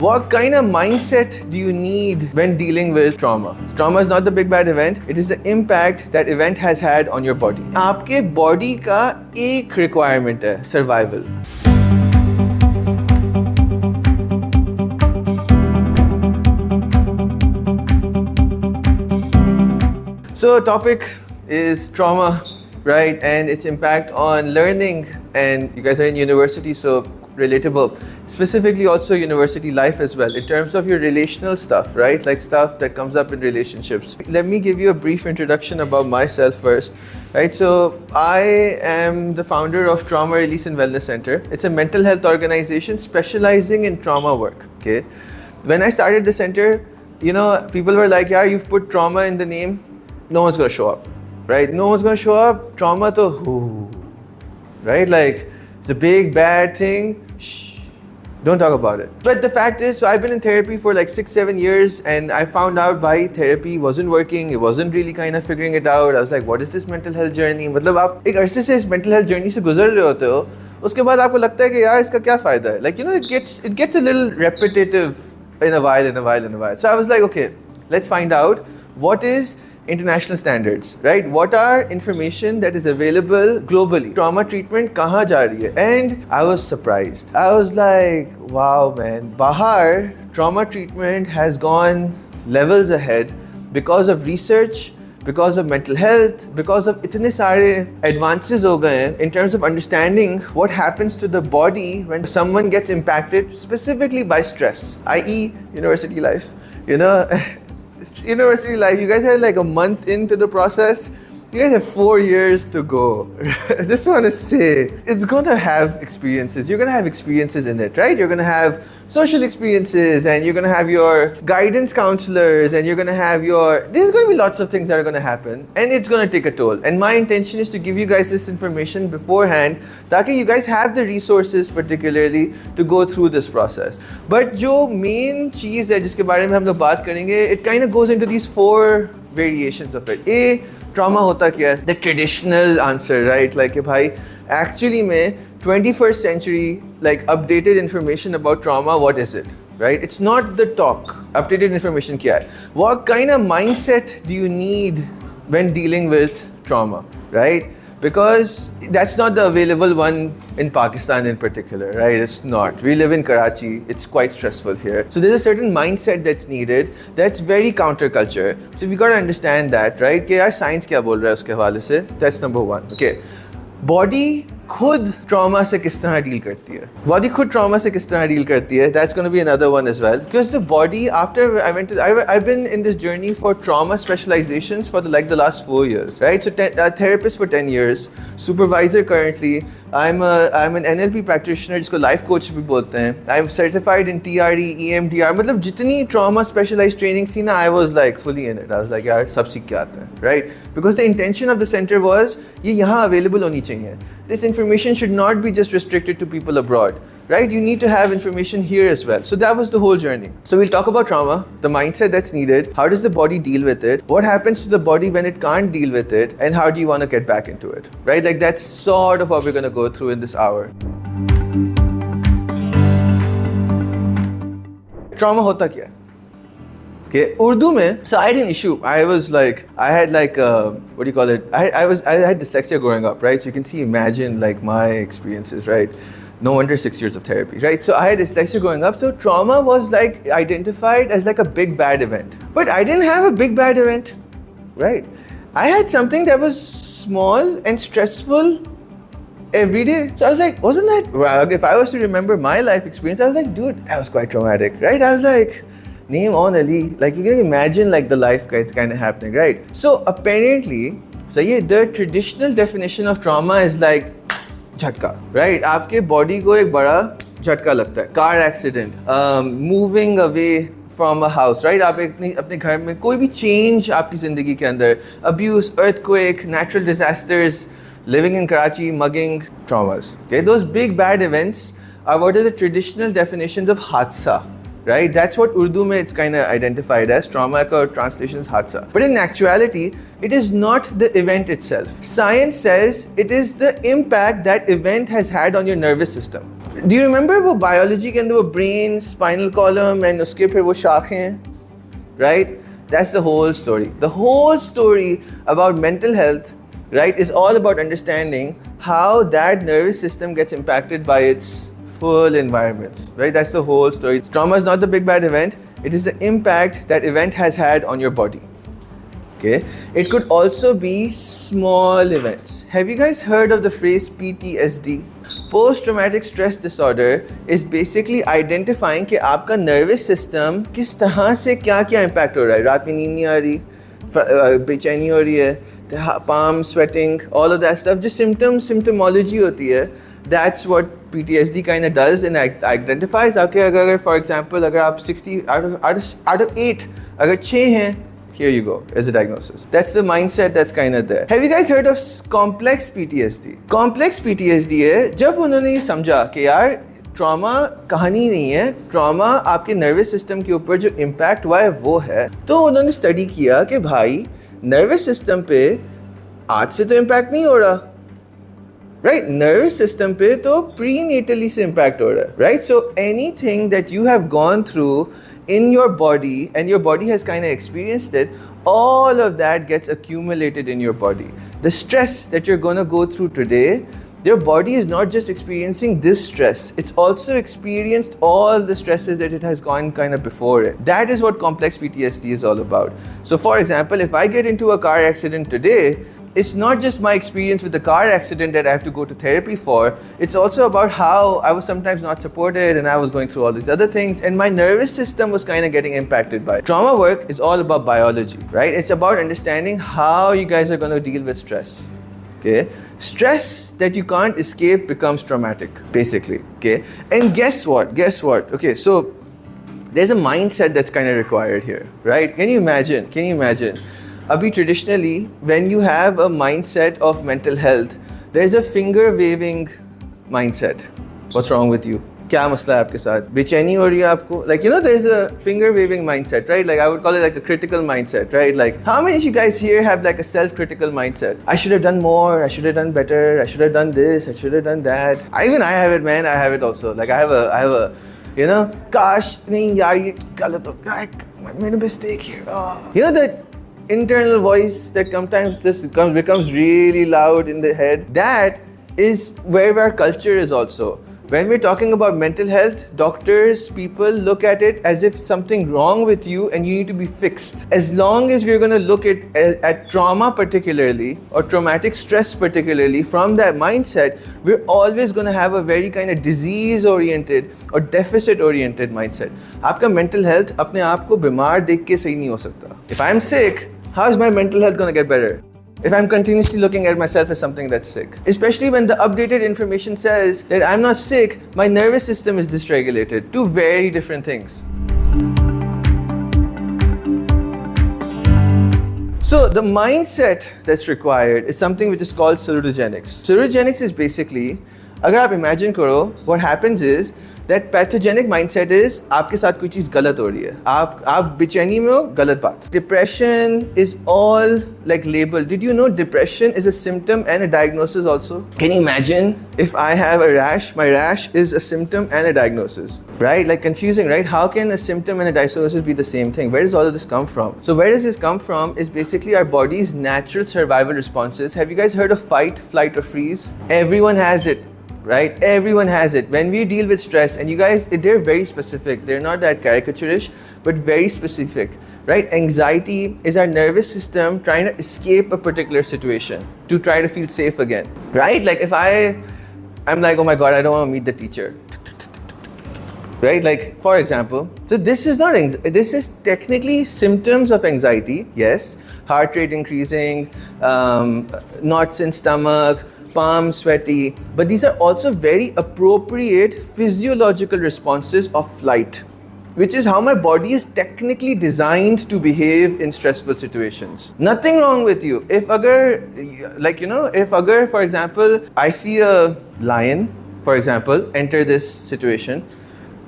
What kind of mindset do you need when dealing with trauma? Trauma is not the big bad event. It is the impact that event has had on your body. आपके body का एक requirement है survival. So topic is trauma, right? And its impact on learning. And you guys are in university, so relatable. Specifically also university life as well, in terms of your relational stuff, right? Like stuff that comes up in relationships. Let me give you a brief introduction about myself first, right? So I am the founder of Trauma Release and Wellness Center. It's a mental health organization specializing in trauma work, okay? When I started the center, you know, people were like, yeah, you've put trauma in the name, no one's gonna show up, right? No one's gonna show up, trauma to who, right? Like, it's a big bad thing, shh, don't talk about it. But the fact is, so I've been in therapy for like 6-7 years, and I found out why therapy wasn't working. It wasn't really kind of figuring it out. I was like, what is this mental health journey? मतलब आप एक अरसे से इस mental health journey से गुजर रहे होते हो, उसके बाद आपको लगता है कि यार इसका क्या फायदा है? Like, you know, it gets a little repetitive in a while. So I was like, okay, let's find out what is international standards, right? What are information that is available globally? Trauma treatment kahan ja rahi hai? And I was surprised. I was like, wow, man. Bahar, trauma treatment has gone levels ahead because of research, because of mental health, because of itne sare advances ho gaye hain in terms of understanding what happens to the body when someone gets impacted specifically by stress, i.e. university life, you know. University life, you guys are like a month into the process. You guys have 4 years to go. I just want to say, it's going to have experiences. You're going to have experiences in it, right? You're going to have social experiences, and you're going to have your guidance counselors, and you're going to have there's going to be lots of things that are going to happen, and it's going to take a toll. And my intention is to give you guys this information beforehand, that you guys have the resources particularly to go through this process. But जो main चीज़ है जिसके बारे में हम लोग बात करेंगे, it kind of goes into these 4 variations of it. A, trauma होता क्या है? The traditional answer, right? Like कि भाई actually में 21st century like updated information about trauma, what is it? Right? It's not the talk. Updated information क्या है? What kind of mindset do you need when dealing with trauma, right? Because that's not the available one in Pakistan in particular, right? It's not. We live in Karachi. It's quite stressful here. So there's a certain mindset that's needed that's very counterculture. So we got to understand that, right? कि यार science क्या बोल रहा है उसके हवाले से? That's number 1. Okay. Body खुद trauma से किस तरह deal करती है? Body खुद trauma से किस तरह deal करती है? That's going to be another one as well. Because the body, after I've been in this journey for trauma specializations for the last 4 years, right? So therapist for 10 years, supervisor currently. I'm an NLP practitioner, जिसको life coach भी बोलते हैं. I'm certified in TRE, EMDR. मतलब जितनी trauma specialized training थी ना, I was like fully in it. I was like, यार सब सीख के आते हैं, right? Because the intention of the center was ये यहाँ available होनी चाहिए. This information should not be just restricted to people abroad, right? You need to have information here as well. So that was the whole journey. So we'll talk about trauma, the mindset that's needed, how does the body deal with it, what happens to the body when it can't deal with it, and how do you want to get back into it, right? Like that's sort of what we're going to go through in this hour. Trauma hota kya hai? Okay, Urdu mein, so I had an issue. I had dyslexia growing up, right? So you can imagine like my experiences, right? No wonder 6 years of therapy, right? So I had dyslexia growing up. So trauma was like identified as like a big bad event. But I didn't have a big bad event, right? I had something that was small and stressful every day. So I was like, wasn't that, well, if I was to remember my life experience, I was like, dude, that was quite traumatic, right? I was like, name Aun Ali, like you can imagine like the life kind of happening, right? So apparently, the traditional definition of trauma is like झटका, right? आपके body को एक बड़ा झटका लगता है. Car accident, moving away from a house, right? आप अपने घर में कोई भी change आपकी जिंदगी के अंदर, abuse, earthquake, natural disasters, living in Karachi, mugging, traumas. Okay, those big bad events are what are the traditional definitions of hadsa. Right? That's what Urdu mein it's kind of identified as. Trauma ka translation is hadsa. But in actuality, it is not the event itself. Science says it is the impact that event has had on your nervous system. Do you remember वो biology के अंदर वो brain, spinal column and उसके फिर वो शाखें, right? That's the whole story. The whole story about mental health, right, is all about understanding how that nervous system gets impacted by its full environments, right? That's the whole story. Trauma is not the big bad event. It is the impact that event has had on your body. Okay? It could also be small events. Have you guys heard of the phrase PTSD? Post-traumatic stress disorder is basically identifying कि आपका nervous system किस तरह से क्या impact हो रहा है. रात में नींद नहीं आ रही, बेचैनी हो रही है, palm sweating, all of that stuff. just symptomology होती है. That's what PTSD kind of does and identifies. Okay, अगर for example अगर आप 60 out of 8 अगर 6 हैं, here you go as a diagnosis. That's the mindset that's kind of there. Have you guys heard of complex PTSD? Complex PTSD है जब उन्होंने ये समझा कि यार ट्रॉमा कहानी नहीं है, ट्रॉमा आपके नर्वस सिस्टम के ऊपर जो इम्पैक्ट हुआ है वो है. तो उन्होंने स्टडी किया कि भाई नर्वस सिस्टम पे आज से तो इम्पैक्ट नहीं हो रहा, right? Nervous system पे तो prenatally से impact हो रहा है, right? So anything that you have gone through in your body and your body has kind of experienced it, all of that gets accumulated in your body. The stress that you're going to go through today, your body is not just experiencing this stress, it's also experienced all the stresses that it has gone kind of before it. That is what complex PTSD is all about. So for example, if I get into a car accident today, it's not just my experience with the car accident that I have to go to therapy for. It's also about how I was sometimes not supported and I was going through all these other things and my nervous system was kind of getting impacted by it. Trauma work is all about biology, right? It's about understanding how you guys are going to deal with stress. Okay? Stress that you can't escape becomes traumatic, basically. Okay? And guess what? Okay, so there's a mindset that's kind of required here, right? Can you imagine? Abhi, traditionally, when you have a mindset of mental health, there's a finger waving mindset. What's wrong with you? क्या मसला है आपके साथ? बेचैनी हो रही है आपको? Like, you know, there's a finger waving mindset, right? Like, I would call it like a critical mindset, right? Like, how many of you guys here have like a self-critical mindset? I should have done more, I should have done better, I should have done this, I should have done that. Even I have it, man, I have it also. Like, I have a you know, kash, nahi yaar, ye galat ho gaya, I made a mistake here. Oh. You know that internal voice that sometimes becomes really loud in the head? That is where our culture is also. When we're talking about mental health, doctors, people look at it as if something wrong with you and you need to be fixed. As long as we're going to look at trauma particularly or traumatic stress particularly from that mindset, we're always going to have a very kind of disease-oriented or deficit-oriented mindset. Aapka mental health apne aap ko bimar dekh ke sahi nahi ho sakta. If I'm sick, how is my mental health going to get better? If I'm continuously looking at myself as something that's sick. Especially when the updated information says that I'm not sick, my nervous system is dysregulated. Two very different things. So the mindset that's required is something which is called salutogenics. Salutogenics is basically, agar aap imagine karo, what happens is that pathogenic mindset is आपके साथ कोई चीज़ गलत हो रही है, आप बेचैनी में हो, गलत बात. Depression is all like labeled. Did you know depression is a symptom and a diagnosis also? Can you imagine if I have a rash, my rash is a symptom and a diagnosis, right? Like confusing, right? How can a symptom and a diagnosis be the same thing? Where does all of this come from? So where does this come from is basically our body's natural survival responses. Have you guys heard of fight, flight or freeze? Everyone has it. Right? Everyone has it. When we deal with stress, and you guys, they're very specific. They're not that caricaturish, but very specific, right? Anxiety is our nervous system trying to escape a particular situation to try to feel safe again, right? Like if I'm like, oh my God, I don't want to meet the teacher, right? Like for example, so this is not, this is technically symptoms of anxiety, yes. Heart rate increasing, knots in stomach, palms sweaty, but these are also very appropriate physiological responses of flight, which is how my body is technically designed to behave in stressful situations. Nothing wrong with you. If agar, like, you know, if agar, for example, I see a lion, for example, enter this situation,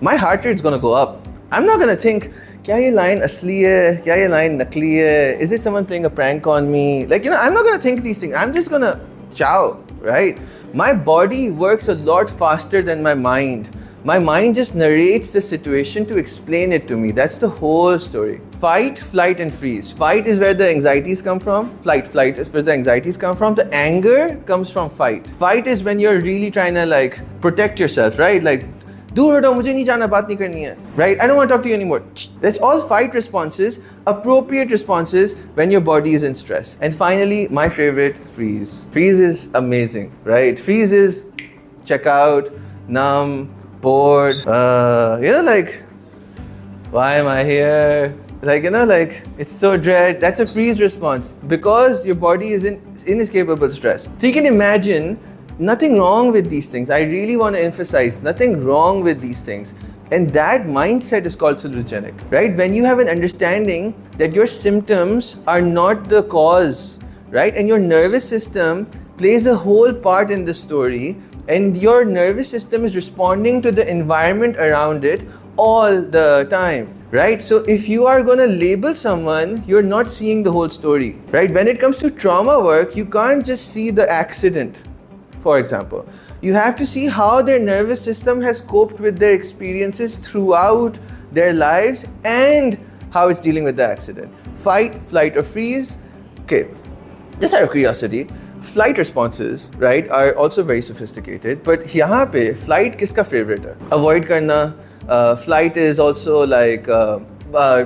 my heart rate is going to go up. I'm not going to think, क्या ये line असली है? क्या ये line नकली है? Is it someone playing a prank on me? Like, you know, I'm not going to think these things. I'm just going to chow, right? My body works a lot faster than my mind. My mind just narrates the situation to explain it to me. That's the whole story. Fight, flight, and freeze. Fight is where the anxieties come from. Flight is where the anxieties come from. The anger comes from fight. Fight is when you're really trying to like protect yourself, right? Like, दूर हटो, मुझे नहीं जाना, बात नहीं करनी है, right? I don't want to talk to you anymore. That's all fight responses, appropriate responses when your body is in stress. And finally, my favorite, freeze. Freeze is amazing, right? Freeze is check out, numb, bored, like, why am I here? Like, like, it's so dread. That's a freeze response because your body is in inescapable stress. So you can imagine, nothing wrong with these things. I really want to emphasize, nothing wrong with these things. And that mindset is called salutogenic, right? When you have an understanding that your symptoms are not the cause, right? And your nervous system plays a whole part in the story, and your nervous system is responding to the environment around it all the time, right? So if you are going to label someone, you're not seeing the whole story, right? When it comes to trauma work, you can't just see the accident. For example, you have to see how their nervous system has coped with their experiences throughout their lives and how it's dealing with the accident. Fight, flight, or freeze. Okay, just out of curiosity, flight responses, right, are also very sophisticated. But यहाँ पे flight किसका favorite है? Avoid करना. Flight is also like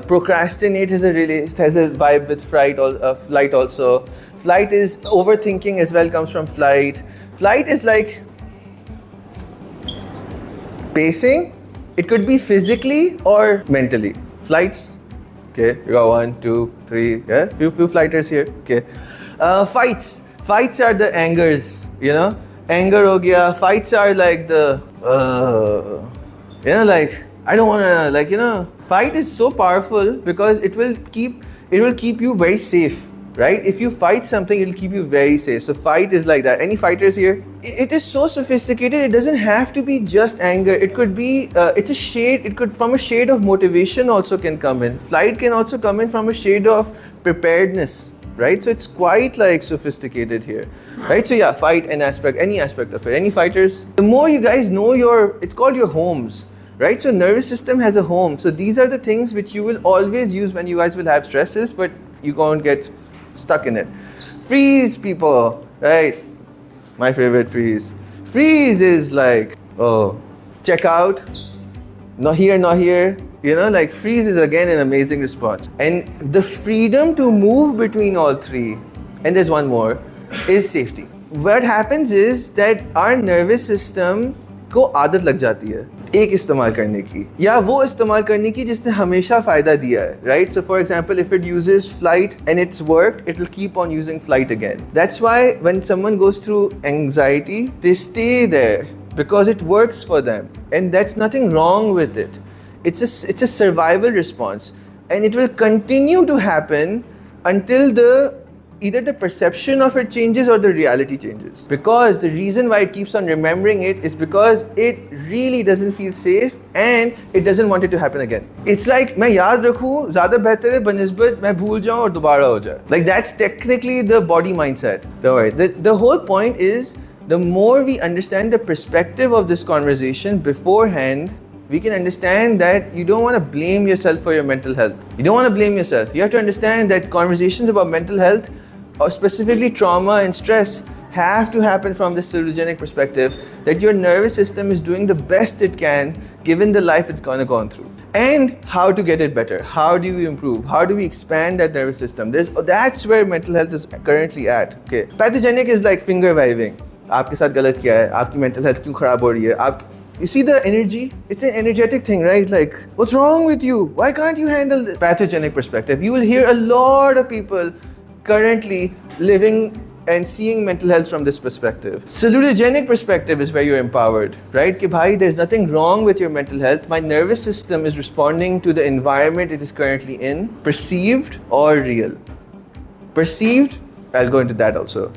procrastinate has a vibe with flight also. Flight is overthinking as well, comes from flight. Flight is like pacing. It could be physically or mentally. Flights. Okay, you got 1, 2, 3. Yeah, few flighters here. Okay. Fights. Fights are the angers. Anger ho gaya. Fights are like the like I don't wanna Fight is so powerful because it will keep you very safe. Right? If you fight something, it'll keep you very safe. So fight is like that. Any fighters here? It is so sophisticated. It doesn't have to be just anger. It could be, it's a shade. It could, from a shade of motivation also can come in. Flight can also come in from a shade of preparedness, right? So it's quite like sophisticated here, right? So yeah, fight, any aspect of it. Any fighters? The more you guys know it's called your homes, right? So nervous system has a home. So these are the things which you will always use when you guys will have stresses, but you won't get stuck in it. Freeze, people, right? My favorite freeze. Freeze is like, oh, check out, not here, like freeze is again an amazing response. And the freedom to move between all three, and there's one more, is safety. What happens is that our nervous system को आदत लग जाती है एक इस्तेमाल करने की या वो इस्तेमाल करने की जिसने हमेशा फायदा दिया है, right? So for example, if it uses flight and it's worked, it will keep on using flight again. That's why when someone goes through anxiety, they stay there because it works for them, and that's nothing wrong with it. It's a survival response, and it will continue to happen until either the perception of it changes or the reality changes. Because the reason why it keeps on remembering it is because it really doesn't feel safe and it doesn't want it to happen again. It's like मैं याद रखूं ज़्यादा बेहतर है बनिस्बत मैं भूल जाऊं और दोबारा हो जाए. Like that's technically the body mindset. Don't worry. The whole point is, the more we understand the perspective of this conversation beforehand, we can understand that you don't want to blame yourself for your mental health. You don't want to blame yourself. You have to understand that conversations about mental health, or specifically trauma and stress, have to happen from the salutogenic perspective, that your nervous system is doing the best it can given the life it's gone through. And how to get it better. How do you improve? How do we expand that nervous system? That's where mental health is currently at. Okay. Pathogenic is like finger waving. आपके साथ गलत क्या है? आपकी mental health क्यों खराब हो रही है? You see the energy? It's an energetic thing, right? Like, what's wrong with you? Why can't you handle this? Pathogenic perspective. You will hear a lot of people currently living and seeing mental health from this perspective. Salutogenic perspective is where you're empowered, right? Ki bhai, there's nothing wrong with your mental health. My nervous system is responding to the environment it is currently in, perceived or real. Perceived, I'll go into that also.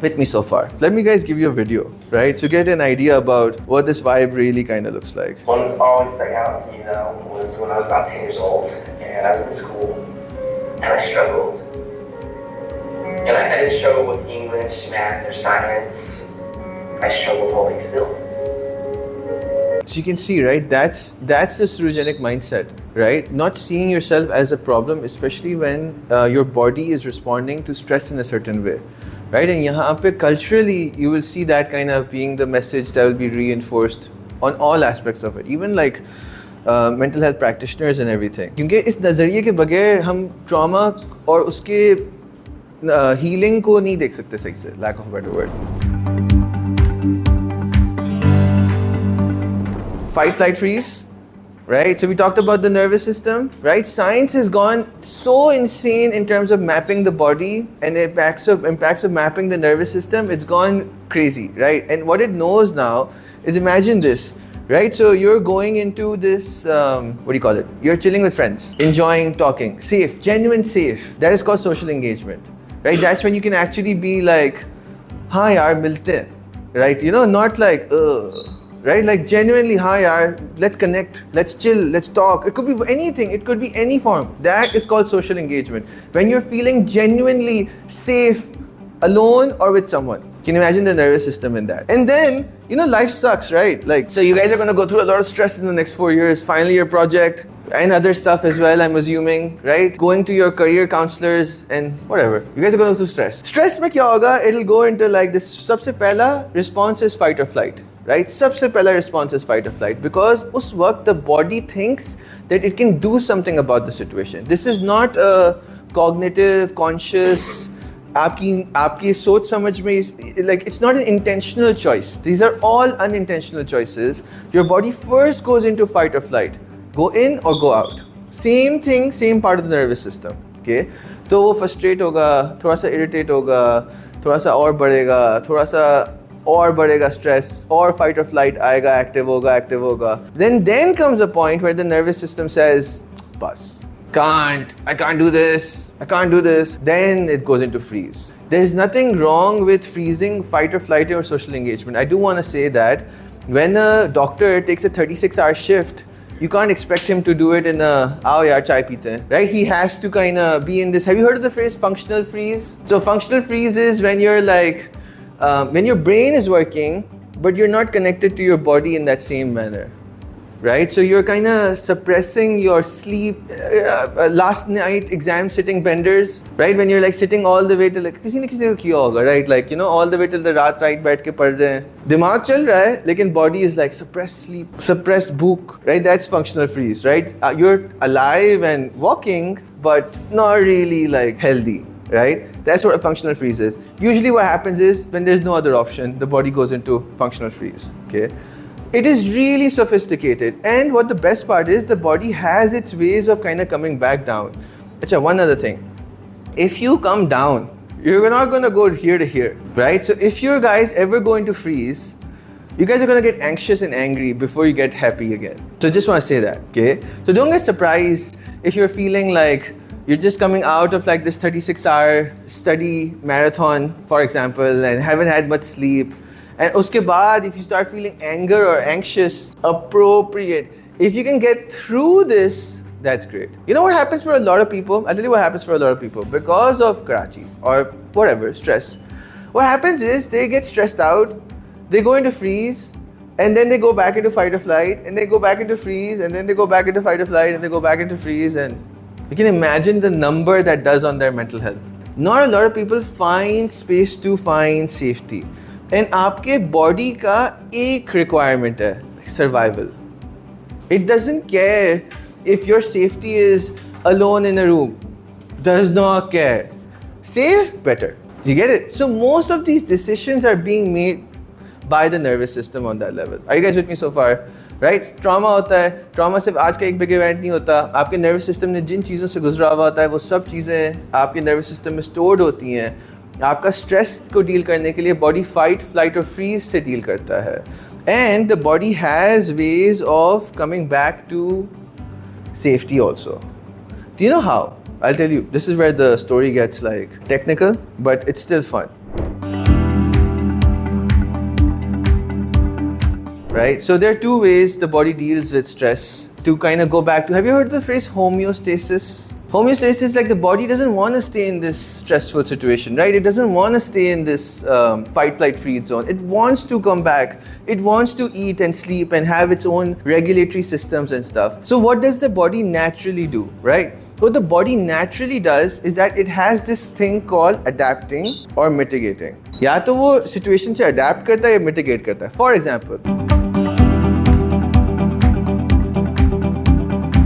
With me so far. Let me guys give you a video, right? So get an idea about what this vibe really kind of looks like. One that's always stuck out to me though was when I was about 10 years old and I was in school and I struggled. And I had to struggle with English, math, or science. I struggle holding still. So you can see, right, that's the Salutogenic mindset, right? Not seeing yourself as a problem, especially when your body is responding to stress in a certain way, right? And यहाँ पे culturally, you will see that kind of being the message that will be reinforced on all aspects of it, even like mental health practitioners and everything. क्योंकि इस नज़रिए के बगैर हम trauma और उसके healing को नहीं देख सकते सही से, lack of a better word. Fight, flight, freeze, right? So we talked about the nervous system, right? Science has gone so insane in terms of mapping the body and the impacts of mapping the nervous system. It's gone crazy, right? And what it knows now is, imagine this, right? So you're going into this, what do you call it? You're chilling with friends, enjoying talking, safe, genuine safe. That is called social engagement, right? That's when you can actually be like, "Haan yaar, milte hain," right? You know, not like, right? Like genuinely, "Hi yaar, let's connect, let's chill, let's talk." It could be anything, it could be any form. That is called social engagement. When you're feeling genuinely safe, alone or with someone. Can you imagine the nervous system in that? And then, you know, life sucks, right? Like, so you guys are going to go through a lot of stress in the next 4 years, final year project, and other stuff as well, I'm assuming, right? Going to your career counselors and whatever. You guys are going to go through stress. Stress mein kya hoga? It'll go into like this, sabse pehla response is fight or flight. Right? Sabse pehla response is fight or flight, because us waqt the body thinks that it can do something about the situation. This is not a cognitive, conscious, aapki soch samajh mein, like it's not an intentional choice. These are all unintentional choices. Your body first goes into fight or flight. Go in or go out. Same thing, same part of the nervous system. Okay? तो वो frustrate होगा, थोड़ा सा irritate होगा, थोड़ा सा और बढ़ेगा, थोड़ा सा और बढ़ेगा stress, और fight or flight आएगा, active होगा. Then comes a point where the nervous system says, bus, I can't do this. Then it goes into freeze. There's nothing wrong with freezing, fight or flight or social engagement. I do want to say that when a doctor takes a 36-hour shift, you can't expect him to do it in a, "Aao yaar, chai peete hain," right? He has to kind of be in this. Have you heard of the phrase functional freeze? So functional freeze is when you're like, when your brain is working, but you're not connected to your body in that same manner, right? So you're kind of suppressing your sleep, last night exam sitting benders, right? When you're like sitting all the way till like, किसी ने को किया होगा, right? Like, you know, all the way till the रात right बैठ के पढ़ रहे हैं. दिमाग चल रहा है, लेकिन body is like suppressed sleep, suppressed bhuk, right? That's functional freeze, right? You're alive and walking, but not really like healthy. Right? That's what a functional freeze is. Usually what happens is when there's no other option, the body goes into functional freeze. Okay? It is really sophisticated, and what the best part is, the body has its ways of kind of coming back down. Achha, one other thing. If you come down, you're not going to go here to here, right? So if you guys ever go into freeze, you guys are going to get anxious and angry before you get happy again. So just want to say that, okay? So don't get surprised if you're feeling like you're just coming out of like this 36-hour study marathon, for example, and haven't had much sleep. And uske baad, if you start feeling anger or anxious, appropriate. If you can get through this, that's great. You know what happens for a lot of people? I'll tell you what happens for a lot of people. Because of Karachi or whatever, stress. What happens is they get stressed out, they go into freeze, and then they go back into fight or flight, and they go back into freeze, and then they go back into fight or flight, and they go back into freeze, and you can imagine the number that does on their mental health. Not a lot of people find space to find safety. And आपके body का एक requirement है, survival. It doesn't care if your safety is alone in a room. Does not care. Safe, better. You get it? So most of these decisions are being made by the nervous system on that level. Are you guys with me so far? Right? Trauma होता है. Trauma सिर्फ आज का एक big event नहीं होता. आपके nervous system ने जिन चीज़ों से गुजरा हुआ होता है, वो सब चीज़ें आपके nervous system में stored होती हैं. आपका stress को deal करने के लिए body fight, flight और freeze से deal करता है. And the body has ways of coming back to safety also. Do you know how? I'll tell you. This is where the story gets like technical, but it's still fun. Right? So there are two ways the body deals with stress to kind of go back to, have you heard the phrase homeostasis? Homeostasis, like the body doesn't want to stay in this stressful situation, right? It doesn't want to stay in this fight, flight, freeze zone. It wants to come back. It wants to eat and sleep and have its own regulatory systems and stuff. So what does the body naturally do, right? What the body naturally does is that it has this thing called adapting or mitigating. या तो वो situation से adapt करता है या mitigate करता है. For example,